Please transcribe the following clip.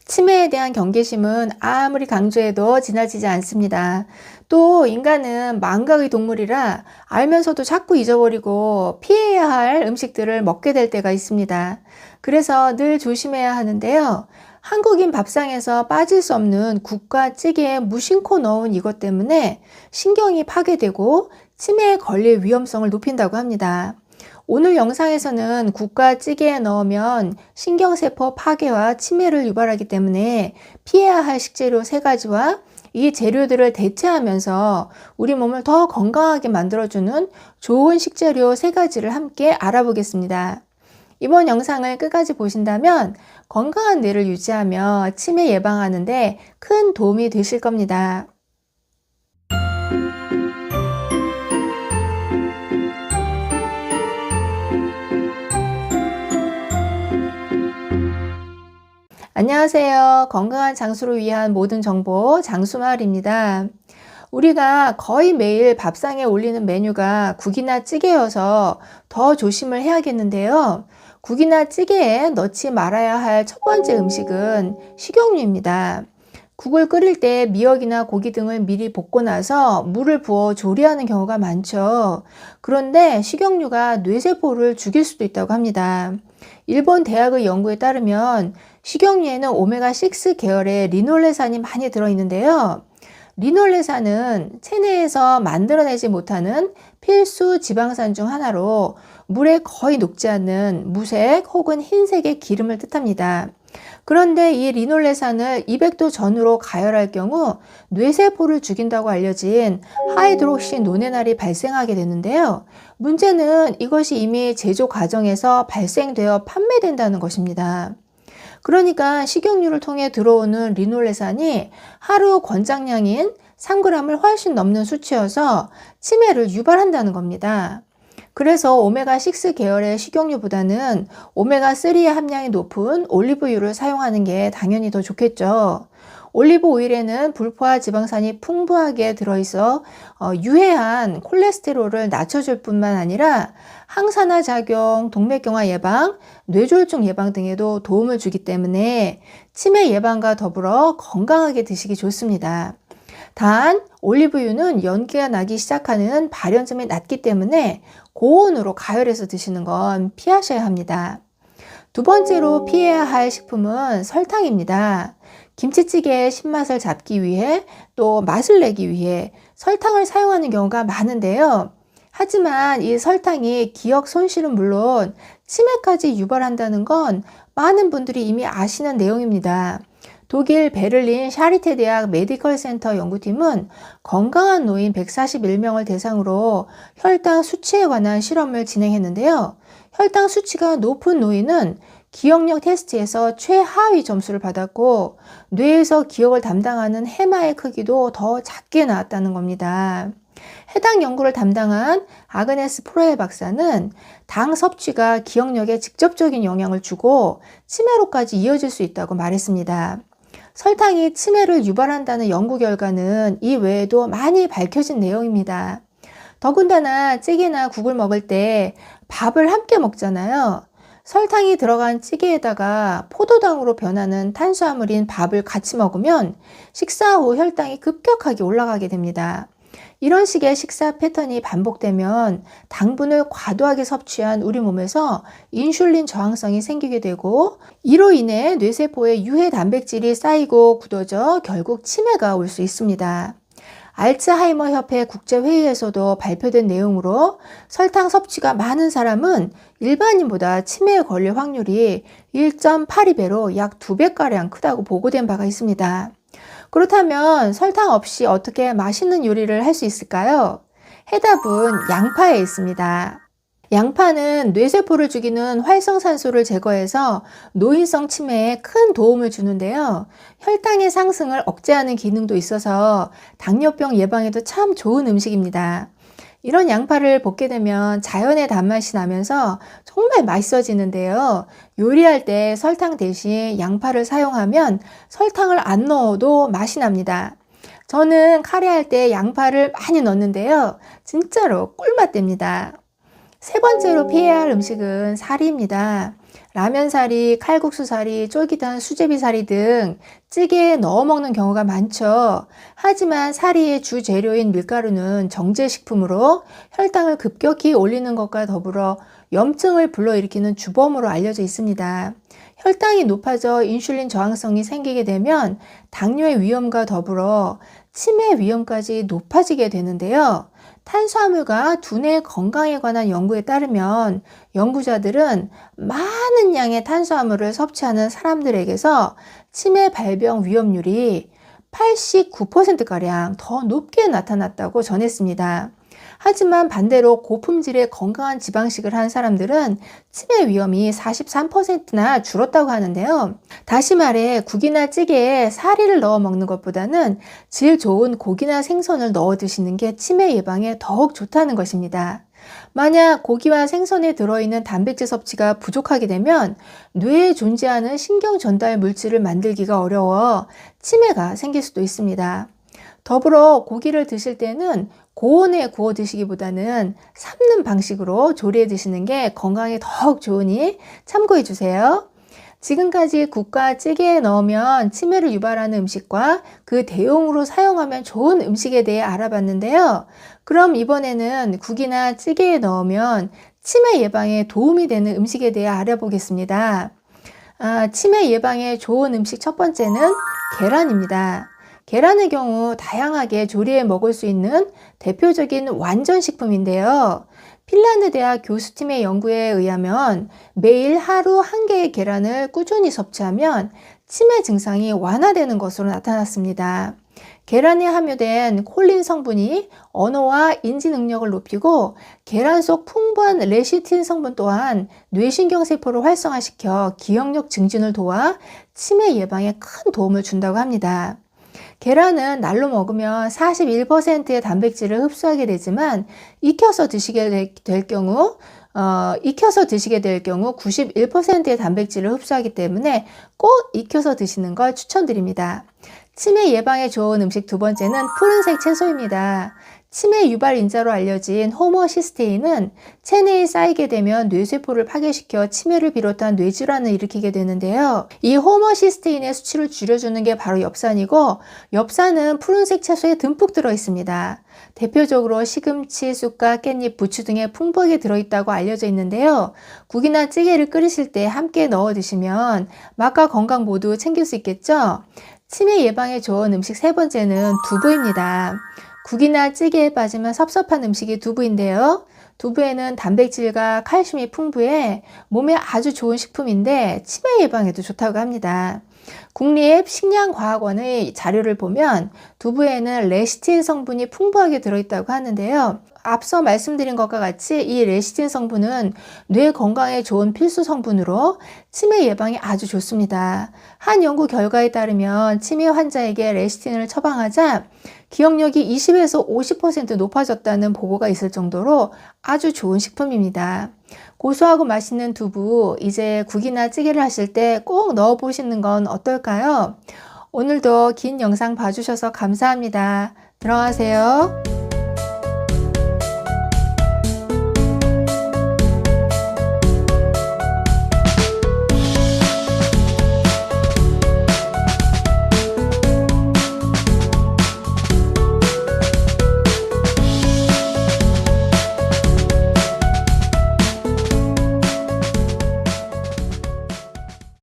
치매에 대한 경계심은 아무리 강조해도 지나치지 않습니다. 또 인간은 망각의 동물이라 알면서도 자꾸 잊어버리고 피해야 할 음식들을 먹게 될 때가 있습니다. 그래서 늘 조심해야 하는데요. 한국인 밥상에서 빠질 수 없는 국과 찌개에 무심코 넣은 이것 때문에 신경이 파괴되고 치매에 걸릴 위험성을 높인다고 합니다. 오늘 영상에서는 국과 찌개에 넣으면 신경세포 파괴와 치매를 유발하기 때문에 피해야 할 식재료 3가지와 이 재료들을 대체하면서 우리 몸을 더 건강하게 만들어주는 좋은 식재료 3가지를 함께 알아보겠습니다. 이번 영상을 끝까지 보신다면 건강한 뇌를 유지하며 치매 예방하는 데 큰 도움이 되실 겁니다. 안녕하세요. 건강한 장수를 위한 모든 정보 장수마을입니다. 우리가 거의 매일 밥상에 올리는 메뉴가 국이나 찌개여서 더 조심을 해야겠는데요. 국이나 찌개에 넣지 말아야 할 첫 번째 음식은 식용유입니다. 국을 끓일 때 미역이나 고기 등을 미리 볶고 나서 물을 부어 조리하는 경우가 많죠. 그런데 식용유가 뇌세포를 죽일 수도 있다고 합니다. 일본 대학의 연구에 따르면 식용유에는 오메가6 계열의 리놀레산이 많이 들어있는데요. 리놀레산은 체내에서 만들어내지 못하는 필수 지방산 중 하나로 물에 거의 녹지 않는 무색 혹은 흰색의 기름을 뜻합니다. 그런데 이 리놀레산을 200도 전후로 가열할 경우 뇌세포를 죽인다고 알려진 하이드록시 노네날이 발생하게 되는데요. 문제는 이것이 이미 제조 과정에서 발생되어 판매된다는 것입니다. 그러니까 식용유를 통해 들어오는 리놀레산이 하루 권장량인 3g을 훨씬 넘는 수치여서 치매를 유발한다는 겁니다. 그래서 오메가6 계열의 식용유보다는 오메가3의 함량이 높은 올리브유를 사용하는 게 당연히 더 좋겠죠. 올리브 오일에는 불포화 지방산이 풍부하게 들어있어 유해한 콜레스테롤을 낮춰줄 뿐만 아니라 항산화 작용, 동맥경화 예방, 뇌졸중 예방 등에도 도움을 주기 때문에 치매 예방과 더불어 건강하게 드시기 좋습니다. 단, 올리브유는 연기가 나기 시작하는 발연점이 낮기 때문에 고온으로 가열해서 드시는 건 피하셔야 합니다. 두 번째로 피해야 할 식품은 설탕입니다. 김치찌개의 신맛을 잡기 위해 또 맛을 내기 위해 설탕을 사용하는 경우가 많은데요. 하지만 이 설탕이 기억 손실은 물론 치매까지 유발한다는 건 많은 분들이 이미 아시는 내용입니다. 독일 베를린 샤리테 대학 메디컬 센터 연구팀은 건강한 노인 141명을 대상으로 혈당 수치에 관한 실험을 진행했는데요. 혈당 수치가 높은 노인은 기억력 테스트에서 최하위 점수를 받았고 뇌에서 기억을 담당하는 해마의 크기도 더 작게 나왔다는 겁니다. 해당 연구를 담당한 아그네스 프로에 박사는 당 섭취가 기억력에 직접적인 영향을 주고 치매로까지 이어질 수 있다고 말했습니다. 설탕이 치매를 유발한다는 연구 결과는 이 외에도 많이 밝혀진 내용입니다. 더군다나 찌개나 국을 먹을 때 밥을 함께 먹잖아요. 설탕이 들어간 찌개에다가 포도당으로 변하는 탄수화물인 밥을 같이 먹으면 식사 후 혈당이 급격하게 올라가게 됩니다. 이런 식의 식사 패턴이 반복되면 당분을 과도하게 섭취한 우리 몸에서 인슐린 저항성이 생기게 되고 이로 인해 뇌세포에 유해 단백질이 쌓이고 굳어져 결국 치매가 올 수 있습니다. 알츠하이머 협회 국제회의에서도 발표된 내용으로 설탕 섭취가 많은 사람은 일반인보다 치매에 걸릴 확률이 1.82배로 약 2배가량 크다고 보고된 바가 있습니다. 그렇다면 설탕 없이 어떻게 맛있는 요리를 할 수 있을까요? 해답은 양파에 있습니다. 양파는 뇌세포를 죽이는 활성산소를 제거해서 노인성 치매에 큰 도움을 주는데요. 혈당의 상승을 억제하는 기능도 있어서 당뇨병 예방에도 참 좋은 음식입니다. 이런 양파를 볶게 되면 자연의 단맛이 나면서 정말 맛있어지는데요. 요리할 때 설탕 대신 양파를 사용하면 설탕을 안 넣어도 맛이 납니다. 저는 카레할 때 양파를 많이 넣는데요. 진짜로 꿀맛 됩니다. 세 번째로 피해야 할 음식은 사리입니다. 라면사리, 칼국수사리, 쫄깃한 수제비사리 등 찌개에 넣어 먹는 경우가 많죠. 하지만 사리의 주 재료인 밀가루는 정제식품으로 혈당을 급격히 올리는 것과 더불어 염증을 불러일으키는 주범으로 알려져 있습니다. 혈당이 높아져 인슐린 저항성이 생기게 되면 당뇨의 위험과 더불어 치매 위험까지 높아지게 되는데요. 탄수화물과 두뇌 건강에 관한 연구에 따르면 연구자들은 많은 양의 탄수화물을 섭취하는 사람들에게서 치매 발병 위험률이 89%가량 더 높게 나타났다고 전했습니다. 하지만 반대로 고품질의 건강한 지방식을 한 사람들은 치매 위험이 43%나 줄었다고 하는데요. 다시 말해 국이나 찌개에 사리를 넣어 먹는 것보다는 질 좋은 고기나 생선을 넣어 드시는 게 치매 예방에 더욱 좋다는 것입니다. 만약 고기와 생선에 들어있는 단백질 섭취가 부족하게 되면 뇌에 존재하는 신경 전달 물질을 만들기가 어려워 치매가 생길 수도 있습니다. 더불어 고기를 드실 때는 고온에 구워 드시기보다는 삶는 방식으로 조리해 드시는 게 건강에 더욱 좋으니 참고해 주세요. 지금까지 국과 찌개에 넣으면 치매를 유발하는 음식과 그 대용으로 사용하면 좋은 음식에 대해 알아봤는데요. 그럼 이번에는 국이나 찌개에 넣으면 치매 예방에 도움이 되는 음식에 대해 알아보겠습니다. 치매 예방에 좋은 음식 첫 번째는 계란입니다. 계란의 경우 다양하게 조리해 먹을 수 있는 대표적인 완전식품인데요. 핀란드 대학 교수팀의 연구에 의하면 매일 하루 1개의 계란을 꾸준히 섭취하면 치매 증상이 완화되는 것으로 나타났습니다. 계란에 함유된 콜린 성분이 언어와 인지 능력을 높이고 계란 속 풍부한 레시틴 성분 또한 뇌신경세포를 활성화시켜 기억력 증진을 도와 치매 예방에 큰 도움을 준다고 합니다. 계란은 날로 먹으면 41%의 단백질을 흡수하게 되지만 익혀서 드시게 될 경우 91%의 단백질을 흡수하기 때문에 꼭 익혀서 드시는 걸 추천드립니다. 치매 예방에 좋은 음식 두 번째는 푸른색 채소입니다. 치매 유발 인자로 알려진 호모시스테인은 체내에 쌓이게 되면 뇌세포를 파괴시켜 치매를 비롯한 뇌질환을 일으키게 되는데요. 이 호모시스테인의 수치를 줄여주는 게 바로 엽산이고 엽산은 푸른색 채소에 듬뿍 들어 있습니다. 대표적으로 시금치, 쑥갓, 깻잎, 부추 등에 풍부하게 들어있다고 알려져 있는데요. 국이나 찌개를 끓이실 때 함께 넣어 드시면 맛과 건강 모두 챙길 수 있겠죠? 치매 예방에 좋은 음식 세 번째는 두부입니다. 국이나 찌개에 빠지면 섭섭한 음식이 두부인데요. 두부에는 단백질과 칼슘이 풍부해 몸에 아주 좋은 식품인데 치매 예방에도 좋다고 합니다. 국립식량과학원의 자료를 보면 두부에는 레시틴 성분이 풍부하게 들어있다고 하는데요. 앞서 말씀드린 것과 같이 이 레시틴 성분은 뇌 건강에 좋은 필수 성분으로 치매 예방에 아주 좋습니다. 한 연구 결과에 따르면 치매 환자에게 레시틴을 처방하자 기억력이 20에서 50% 높아졌다는 보고가 있을 정도로 아주 좋은 식품입니다. 고소하고 맛있는 두부, 이제 국이나 찌개를 하실 때 꼭 넣어 보시는 건 어떨까요? 오늘도 긴 영상 봐주셔서 감사합니다. 들어가세요.